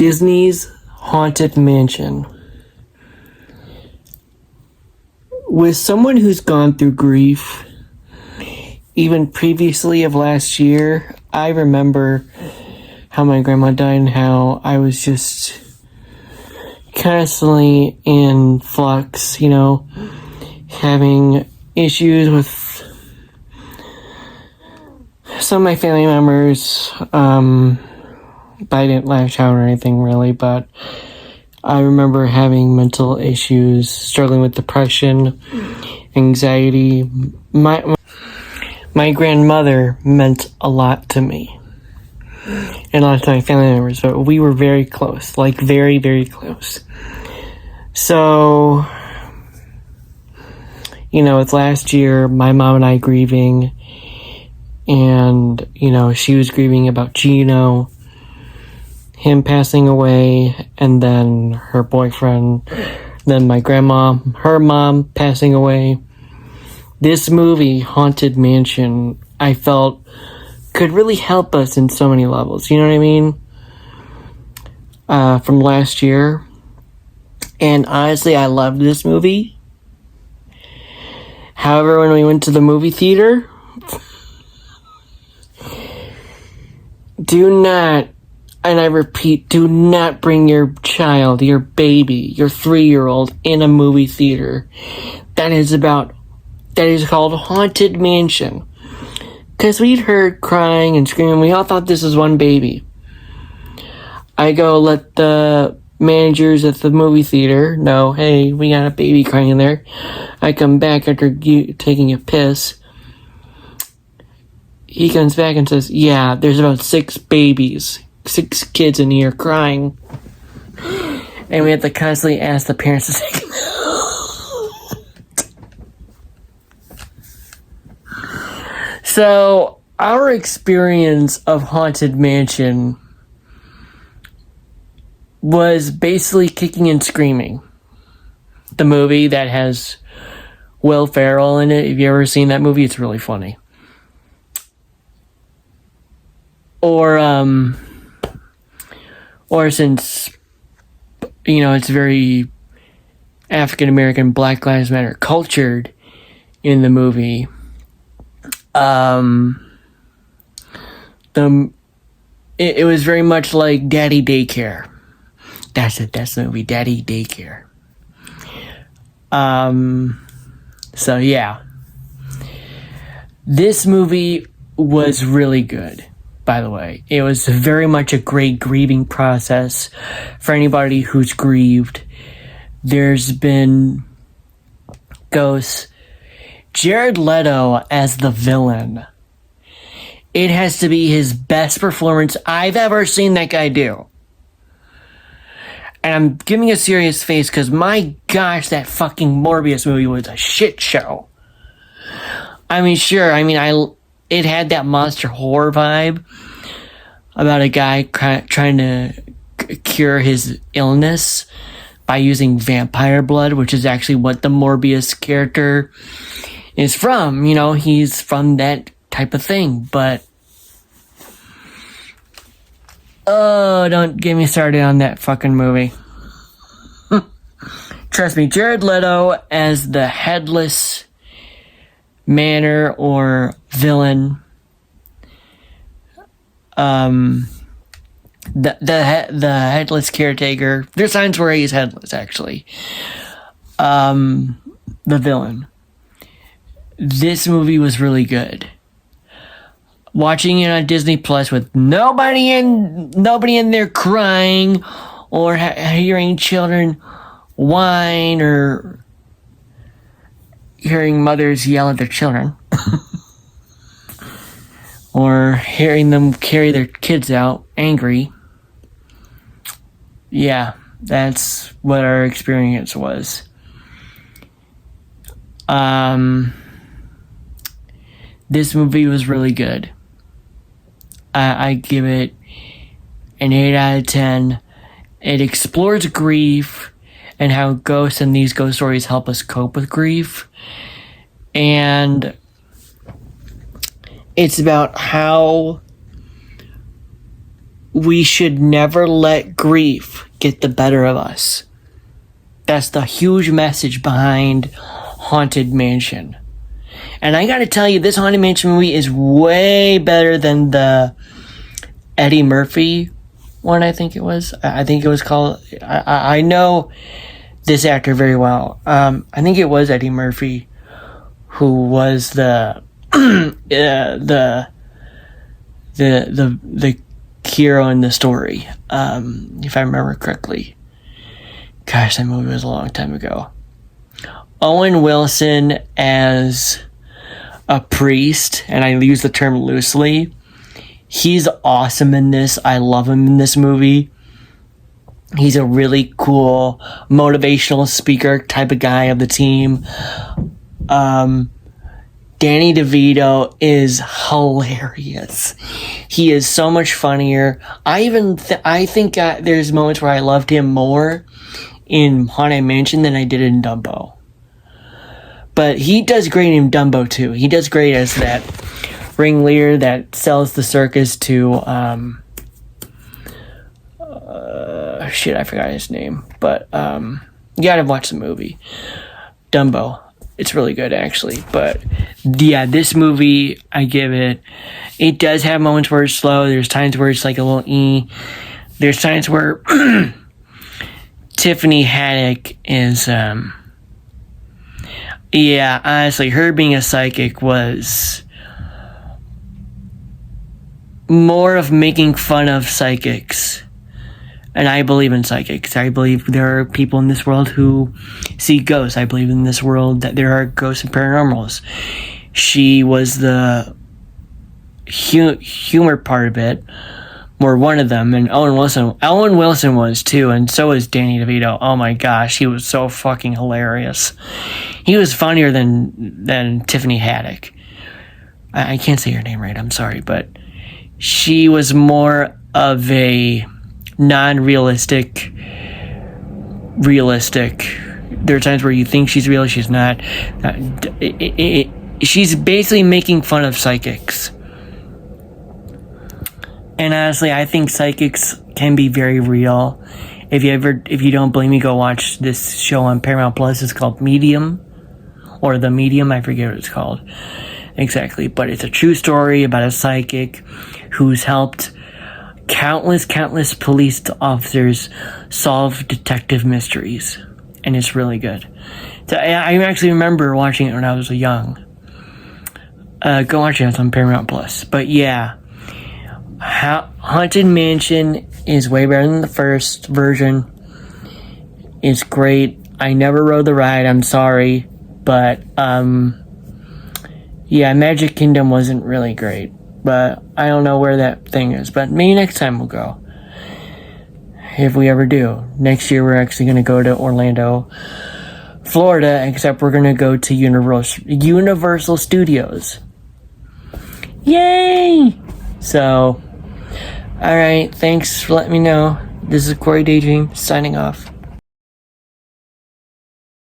Disney's Haunted Mansion. With someone who's gone through grief, even previously of last year, I remember how my grandma died and how I was just constantly in flux, having issues with some of my family members. But I didn't lash out or anything really, but I remember having mental issues, struggling with depression, anxiety. My grandmother meant a lot to me and a lot to my family members, but we were very close, like very, very close. So, it's last year, my mom and I grieving, and, she was grieving about Gino, him passing away, and then her boyfriend, then my grandma, her mom passing away. This movie, Haunted Mansion, I felt could really help us in so many levels, you know what I mean? From last year. And honestly, I loved this movie. However, when we went to the movie theater, do not, and I repeat, do not bring your child, your baby, your 3-year-old in a movie theater. That is called Haunted Mansion. Because we'd heard crying and screaming. We all thought this was one baby. I go let the managers at the movie theater know, hey, we got a baby crying in there. I come back after taking a piss. He comes back and says, yeah, there's about 6 kids in here crying. And we have to constantly ask the parents to take them out. So, our experience of Haunted Mansion was basically Kicking and Screaming. The movie that has Will Ferrell in it. If you've ever seen that movie, it's really funny. Or since, it's very African American, Black Lives Matter cultured in the movie, it was very much like Daddy Daycare. That's it, that's the movie, Daddy Daycare. So yeah. This movie was really good. By the way, it was very much a great grieving process for anybody who's grieved. There's been ghosts. Jared Leto as the villain. It has to be his best performance I've ever seen that guy do. And I'm giving a serious face because my gosh, that fucking Morbius movie was a shit show. It had that monster horror vibe about a guy trying to cure his illness by using vampire blood, which is actually what the Morbius character is from. He's from that type of thing. But, oh, don't get me started on that fucking movie. Trust me, Jared Leto as the headless manor or villain, the headless caretaker. There's signs where he's headless, actually. The villain. This movie was really good. Watching it on Disney Plus with nobody in there crying or hearing children whine or hearing mothers yell at their children or hearing them carry their kids out angry. Yeah, that's what our experience was. This movie was really good. I give it an 8 out of 10. It explores grief and how ghosts and these ghost stories help us cope with grief. And it's about how we should never let grief get the better of us. That's the huge message behind Haunted Mansion. And I gotta tell you, this Haunted Mansion movie is way better than the Eddie Murphy one, I think it was. I think it was called... I know this actor very well. I think it was Eddie Murphy who was the hero in the story, if I remember correctly. Gosh, that movie was a long time ago. Owen Wilson as a priest, and I use the term loosely. He's awesome in this. I love him in this movie. He's a really cool motivational speaker type of guy of the team. Danny DeVito is hilarious. He is so much funnier. I think there's moments where I loved him more in Haunted Mansion than I did in Dumbo. But he does great in Dumbo too. He does great as that ringleader that sells the circus to I forgot his name. But you gotta watch the movie. Dumbo. It's really good, actually. But yeah, this movie, I give it does have moments where it's slow. There's times where it's like a little There's times where Tiffany Haddick is honestly, her being a psychic was more of making fun of psychics. And I believe in psychics. I believe there are people in this world who see ghosts. I believe in this world that there are ghosts and paranormals. She was the humor part of it, or one of them, and Owen Wilson was too, and so was Danny DeVito. Oh my gosh, he was so fucking hilarious. He was funnier than Tiffany Haddick. I can't say her name right, I'm sorry, but she was more of a non-realistic, realistic. There are times where you think she's real, she's not. She's basically making fun of psychics. And honestly, I think psychics can be very real. If you don't believe me, go watch this show on Paramount Plus. It's called Medium, or The Medium. I forget what it's called exactly, but it's a true story about a psychic who's helped countless police officers solve detective mysteries, and it's really good. So I actually remember watching it when I was young. Go watch it. It's on Paramount Plus. But yeah, Haunted Mansion is way better than the first version. It's great. I never rode the ride. I'm sorry, but Magic Kingdom wasn't really great. But I don't know where that thing is. But maybe next time we'll go. If we ever do. Next year we're actually going to go to Orlando, Florida, except we're going to go to Universal Studios. Yay! So, alright, thanks for letting me know. This is Corey Daydream, signing off.